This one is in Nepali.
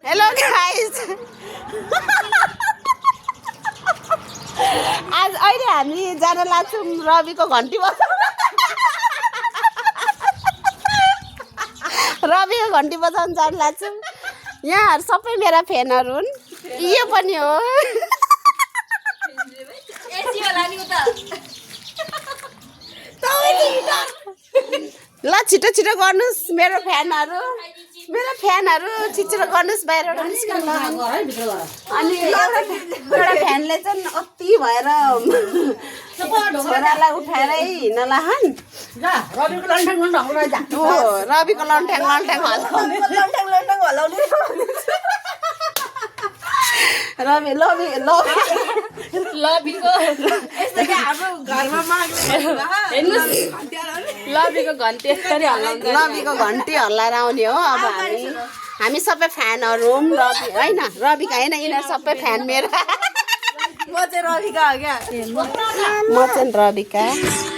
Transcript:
हेलो गाइस आज अहिले हामी जान लाग्छौँ रविको घन्टी बजाउन रविको घन्टी बजाउन जान लाग्छौँ यहाँ सबै मेरा फ्यानहरू हुन् यो पनि हो ल छिटो छिटो गर्नुहोस् मेरो फ्यानहरू छिटो गर्नुहोस् बाहिरबाट निस्कनु अनि एउटा फ्यानले चाहिँ अति भएर छोरालाई उठाएरै हिँड्न लाहन रविको लन्ठ्याङ हल्लाउने रवि लबीको लबीको घन्टी यसरी हल्लाउँछ लबीको घन्टी हल्लाएर आउने हो अब हामी सबै फ्यानहरू हौँ रवि होइन रविका होइन यिनीहरू सबै फ्यान मेरो म चाहिँ रविका हो क्या म चाहिँ रविका